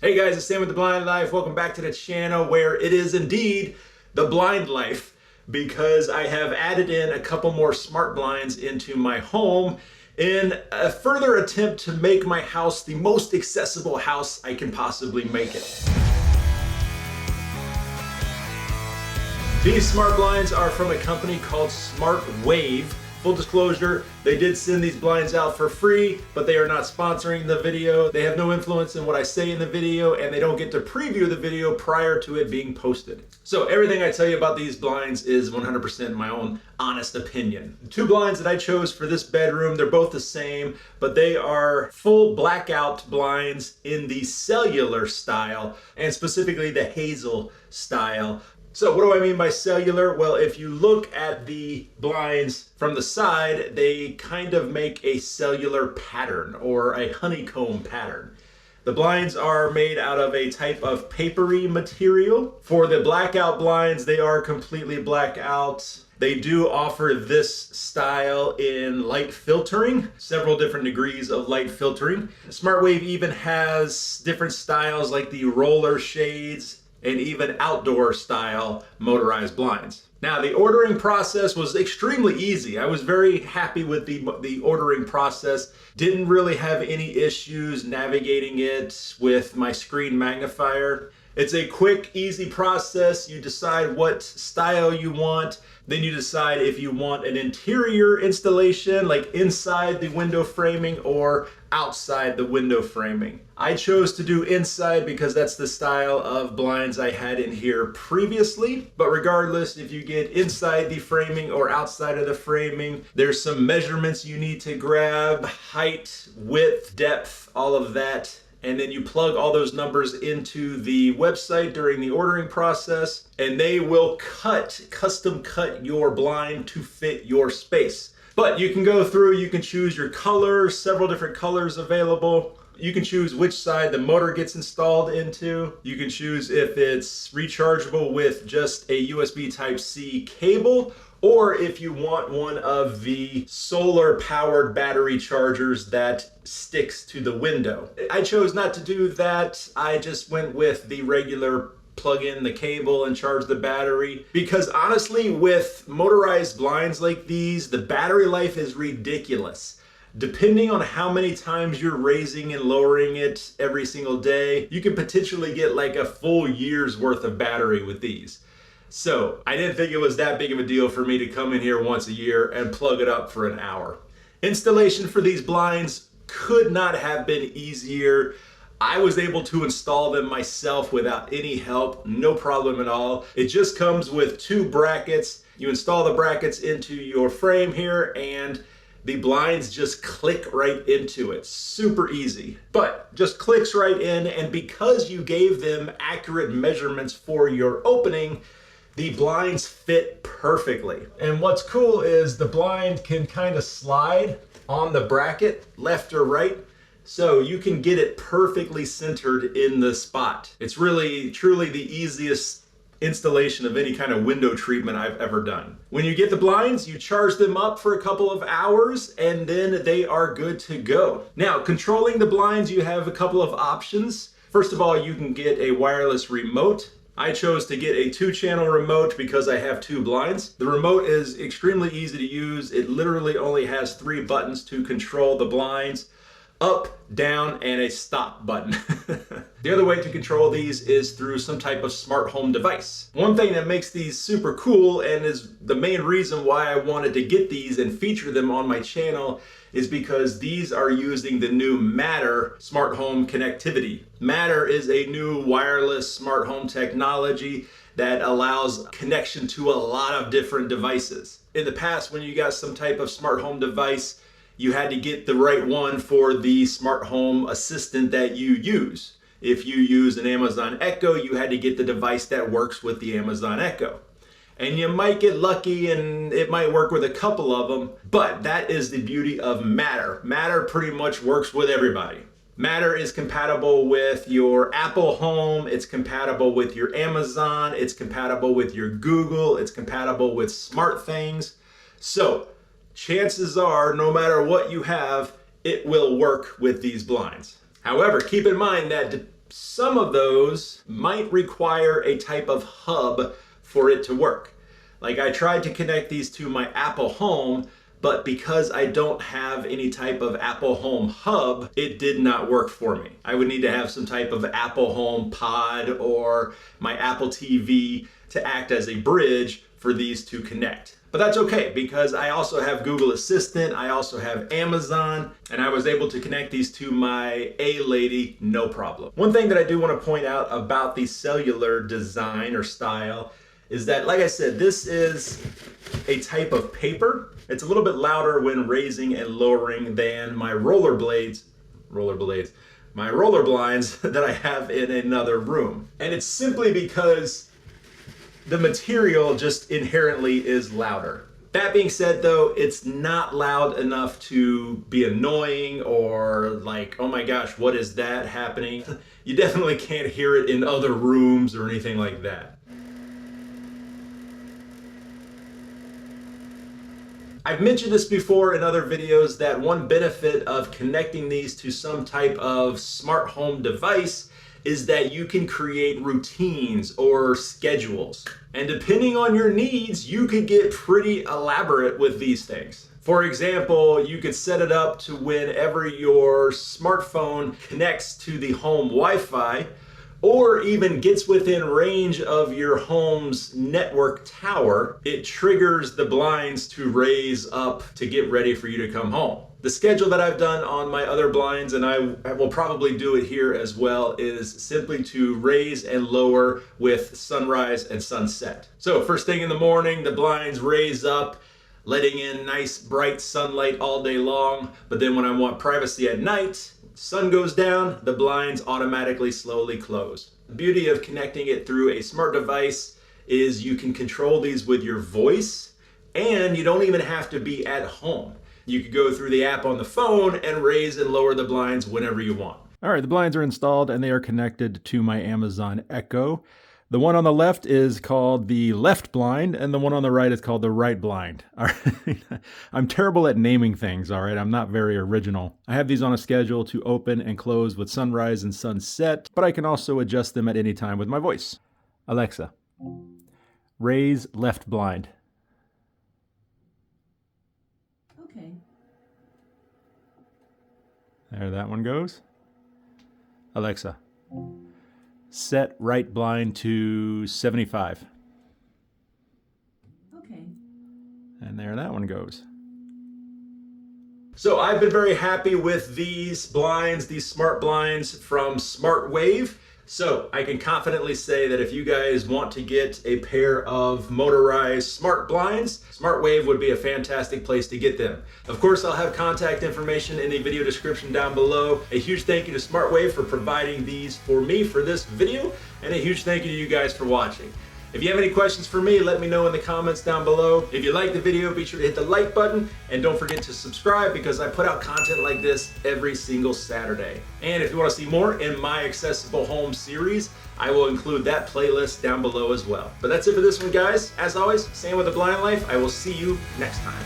Hey guys, it's Sam with The Blind Life. Welcome back to the channel where it is indeed the blind life, because I have added in a couple more smart blinds into my home in a further attempt to make my house the most accessible house I can possibly make it. These smart blinds are from a company called SmartWave. Full disclosure, they did send these blinds out for free, but they are not sponsoring the video. They have no influence in what I say in the video, and they don't get to preview the video prior to it being posted. So everything I tell you about these blinds is 100% my own honest opinion. The two blinds that I chose for this bedroom, they're both the same, but they are full blackout blinds in the cellular style, and specifically the hazel style. So what do I mean by cellular? Well, if you look at the blinds from the side, they kind of make a cellular pattern or a honeycomb pattern. The blinds are made out of a type of papery material. For the blackout blinds, they are completely blackout. They do offer this style in light filtering, several different degrees of light filtering. SmartWave even has different styles like the roller shades, and even outdoor style motorized blinds. Now, the ordering process was extremely easy. I was very happy with the ordering process. Didn't really have any issues navigating it with my screen magnifier. It's a quick, easy process. You decide what style you want. Then you decide if you want an interior installation, like inside the window framing or outside the window framing. I chose to do inside because that's the style of blinds I had in here previously. But regardless, if you get inside the framing or outside of the framing, there's some measurements you need to grab: height, width, depth, all of that. And then you plug all those numbers into the website during the ordering process, and they will custom cut your blind to fit your space. But you can go through, you can choose your colors, several different colors available. You can choose which side the motor gets installed into. You can choose if it's rechargeable with just a USB Type-C cable, or if you want one of the solar powered battery chargers that sticks to the window. I chose not to do that. I just went with the regular plug in the cable and charge the battery, because honestly, with motorized blinds like these, the battery life is ridiculous. Depending on how many times you're raising and lowering it every single day, you can potentially get like a full year's worth of battery with these. So I didn't think it was that big of a deal for me to come in here once a year and plug it up for an hour. Installation for these blinds could not have been easier. I was able to install them myself without any help, no problem at all. It just comes with two brackets. You install the brackets into your frame here, and the blinds just click right into it. Super easy, but just clicks right in. And because you gave them accurate measurements for your opening, the blinds fit perfectly. And what's cool is the blind can kind of slide on the bracket left or right, so you can get it perfectly centered in the spot. It's really, truly the easiest installation of any kind of window treatment I've ever done. When you get the blinds, you charge them up for a couple of hours, and then they are good to go. Now, controlling the blinds, you have a couple of options. First of all, you can get a wireless remote. I chose to get a 2-channel remote because I have 2 blinds. The remote is extremely easy to use. It literally only has 3 buttons to control the blinds: up, down, and a stop button. The other way to control these is through some type of smart home device. One thing that makes these super cool, and is the main reason why I wanted to get these and feature them on my channel, is because these are using the new Matter smart home connectivity. Matter is a new wireless smart home technology that allows connection to a lot of different devices. In the past, when you got some type of smart home device, you had to get the right one for the smart home assistant that you use. If you use an Amazon Echo, you had to get the device that works with the Amazon Echo. And you might get lucky and it might work with a couple of them, but that is the beauty of Matter. Matter pretty much works with everybody. Matter is compatible with your Apple Home, it's compatible with your Amazon, it's compatible with your Google, it's compatible with SmartThings. So chances are, no matter what you have, it will work with these blinds. However, keep in mind that Some of those might require a type of hub for it to work. Like I tried to connect these to my Apple Home, but because I don't have any type of Apple Home hub, it did not work for me. I would need to have some type of Apple Home pod or my Apple TV to act as a bridge for these to connect. But that's okay because I also have Google Assistant, I also have Amazon, and I was able to connect these to my A-Lady, no problem. One thing that I do want to point out about the cellular design or style is that, like I said, this is a type of paper. It's a little bit louder when raising and lowering than my roller blinds that I have in another room. And it's simply because the material just inherently is louder. That being said though, it's not loud enough to be annoying or like, oh my gosh, what is that happening? You definitely can't hear it in other rooms or anything like that. I've mentioned this before in other videos that one benefit of connecting these to some type of smart home device is that you can create routines or schedules. And depending on your needs, you could get pretty elaborate with these things. For example, you could set it up to whenever your smartphone connects to the home Wi-Fi or even gets within range of your home's network tower, it triggers the blinds to raise up to get ready for you to come home. The schedule that I've done on my other blinds, and I will probably do it here as well, is simply to raise and lower with sunrise and sunset. So first thing in the morning, the blinds raise up, letting in nice bright sunlight all day long. But then when I want privacy at night, sun goes down, the blinds automatically slowly close. The beauty of connecting it through a smart device is you can control these with your voice, and you don't even have to be at home. You could go through the app on the phone and raise and lower the blinds whenever you want. All right, the blinds are installed and they are connected to my Amazon Echo. The one on the left is called the left blind and the one on the right is called the right blind. All right. I'm terrible at naming things, all right? I'm not very original. I have these on a schedule to open and close with sunrise and sunset, but I can also adjust them at any time with my voice. Alexa, raise left blind. Okay. There that one goes. Alexa, set right blind to 75. Okay. And there that one goes. So I've been very happy with these blinds, these smart blinds from SmartWave. So I can confidently say that if you guys want to get a pair of motorized smart blinds, SmartWave would be a fantastic place to get them. Of course, I'll have contact information in the video description down below. A huge thank you to SmartWave for providing these for me for this video, and a huge thank you to you guys for watching. If you have any questions for me, let me know in the comments down below. If you like the video, be sure to hit the like button and don't forget to subscribe because I put out content like this every single Saturday. And if you want to see more in my accessible home series, I will include that playlist down below as well. But that's it for this one, guys. As always, same with the blind life. I will see you next time.